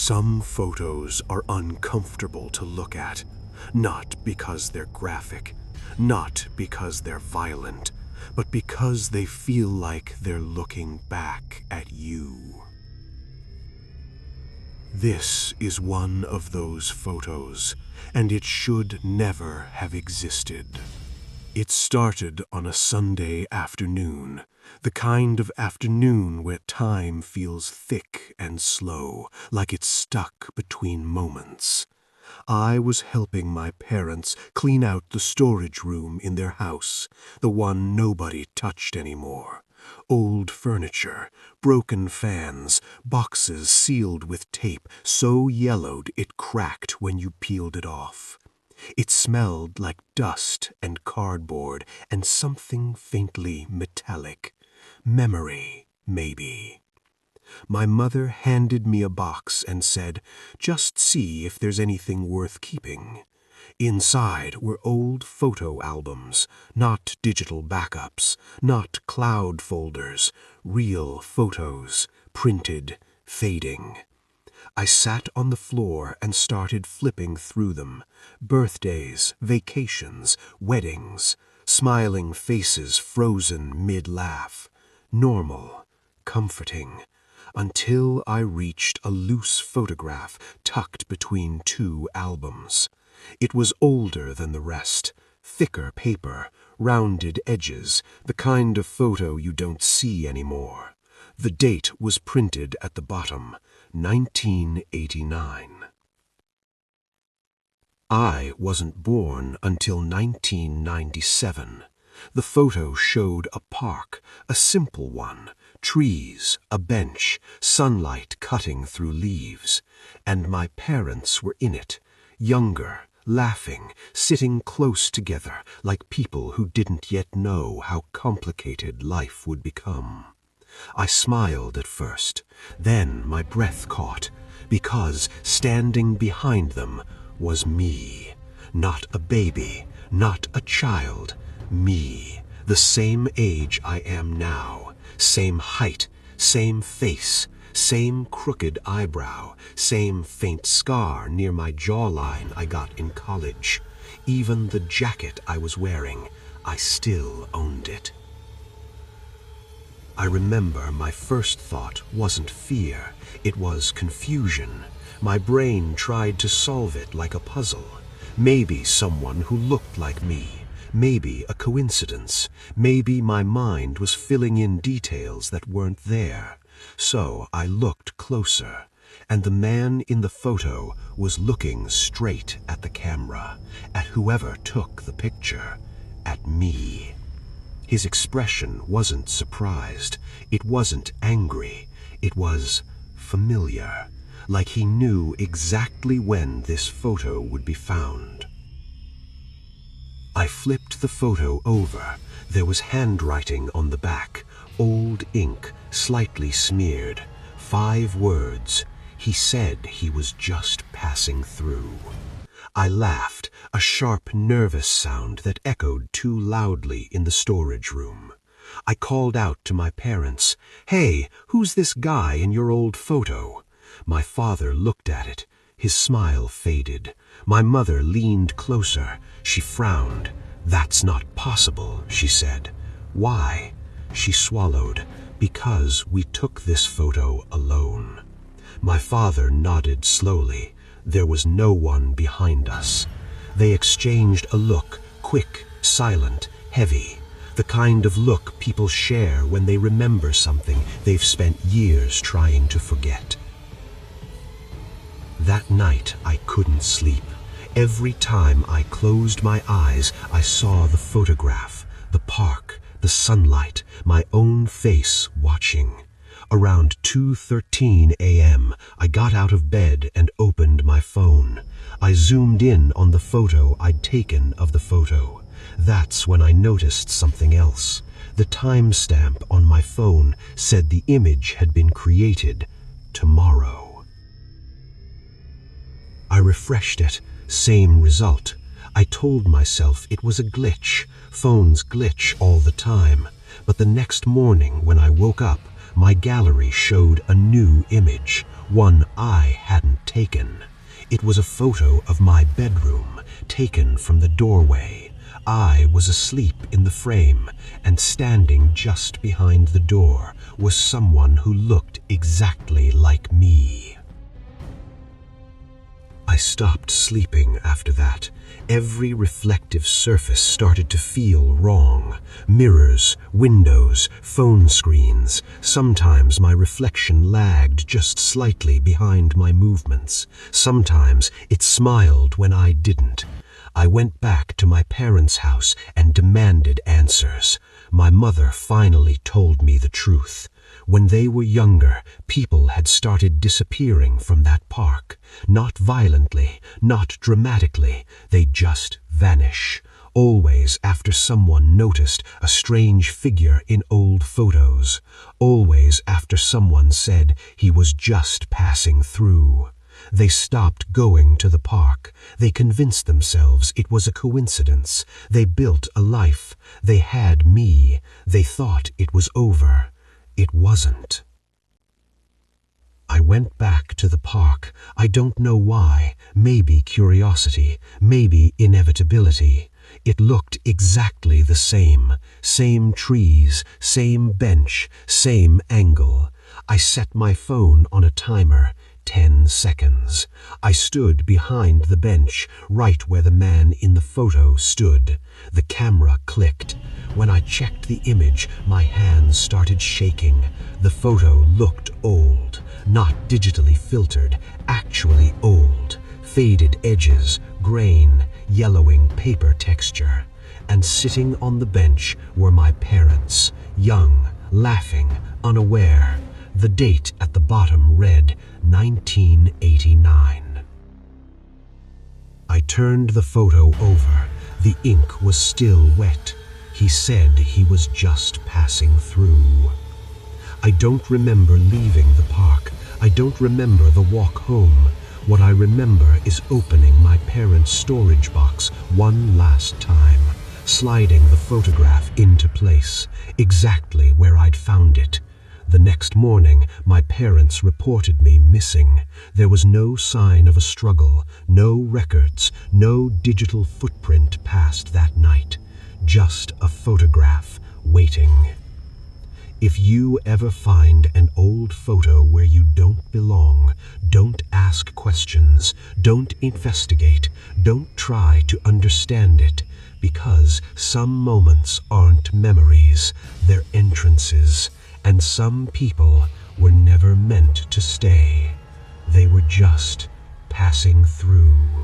Some photos are uncomfortable to look at, not because they're graphic, not because they're violent, but because they feel like they're looking back at you. This is one of those photos, and it should never have existed. It started on a Sunday afternoon, the kind of afternoon where time feels thick and slow, like it's stuck between moments. I was helping my parents clean out the storage room in their house, the one nobody touched anymore. Old furniture, broken fans, boxes sealed with tape so yellowed it cracked when you peeled it off. It smelled like dust and cardboard and something faintly metallic. Memory, maybe. My mother handed me a box and said, "Just see if there's anything worth keeping." Inside were old photo albums, not digital backups, not cloud folders, real photos, printed, fading. I sat on the floor and started flipping through them. Birthdays, vacations, weddings, smiling faces frozen mid-laugh. Normal, comforting, until I reached a loose photograph tucked between two albums. It was older than the rest, thicker paper, rounded edges, the kind of photo you don't see anymore. The date was printed at the bottom, 1989. I wasn't born until 1997. The photo showed a park, a simple one, trees, a bench, sunlight cutting through leaves, and my parents were in it, younger, laughing, sitting close together like people who didn't yet know how complicated life would become. I smiled at first, then my breath caught, because standing behind them was me. Not a baby, not a child, me, the same age I am now, same height, same face, same crooked eyebrow, same faint scar near my jawline I got in college. Even the jacket I was wearing, I still owned it. I remember my first thought wasn't fear, it was confusion. My brain tried to solve it like a puzzle. Maybe someone who looked like me, maybe a coincidence, maybe my mind was filling in details that weren't there. So I looked closer, and the man in the photo was looking straight at the camera, at whoever took the picture, at me. His expression wasn't surprised, it wasn't angry, it was familiar, like he knew exactly when this photo would be found. I flipped the photo over. There was handwriting on the back, old ink, slightly smeared. 5 words. He said he was just passing through. I laughed, a sharp, nervous sound that echoed too loudly in the storage room. I called out to my parents, "Hey, who's this guy in your old photo?" My father looked at it. His smile faded. My mother leaned closer. She frowned. "That's not possible," she said. "Why?" She swallowed. "Because we took this photo alone." My father nodded slowly. There was no one behind us. They exchanged a look, quick, silent, heavy, the kind of look people share when they remember something they've spent years trying to forget. That night I couldn't sleep. Every time I closed my eyes, I saw the photograph, the park, the sunlight, my own face watching. Around 2:13 a.m., I got out of bed and opened my phone. I zoomed in on the photo I'd taken of the photo. That's when I noticed something else. The timestamp on my phone said the image had been created tomorrow. I refreshed it. Same result. I told myself it was a glitch. Phones glitch all the time. But the next morning when I woke up, my gallery showed a new image, one I hadn't taken. It was a photo of my bedroom, taken from the doorway. I was asleep in the frame, and standing just behind the door was someone who looked exactly like me. I stopped sleeping after that. Every reflective surface started to feel wrong. Mirrors, windows, phone screens. Sometimes my reflection lagged just slightly behind my movements. Sometimes it smiled when I didn't. I went back to my parents' house and demanded answers. My mother finally told me the truth. When they were younger, people had started disappearing from that park. Not violently, not dramatically, they'd just vanish. Always after someone noticed a strange figure in old photos. Always after someone said he was just passing through. They stopped going to the park. They convinced themselves it was a coincidence. They built a life. They had me. They thought it was over. It wasn't. I went back to the park. I don't know why. Maybe curiosity, maybe inevitability. It looked exactly the same. Same trees, same bench, same angle. I set my phone on a timer. 10 seconds. I stood behind the bench, right where the man in the photo stood. The camera clicked. When I checked the image, my hands started shaking. The photo looked old, not digitally filtered, actually old. Faded edges, grain, yellowing paper texture. And sitting on the bench were my parents, young, laughing, unaware. The date at the bottom read 1989. I turned the photo over. The ink was still wet. He said he was just passing through. I don't remember leaving the park. I don't remember the walk home. What I remember is opening my parents' storage box one last time, sliding the photograph into place, exactly where I'd found it. The next morning, my parents reported me missing. There was no sign of a struggle, no records, no digital footprint past that night. Just a photograph waiting. If you ever find an old photo where you don't belong, don't ask questions, don't investigate, don't try to understand it, because some moments aren't memories, they're entrances. And some people were never meant to stay. They were just passing through.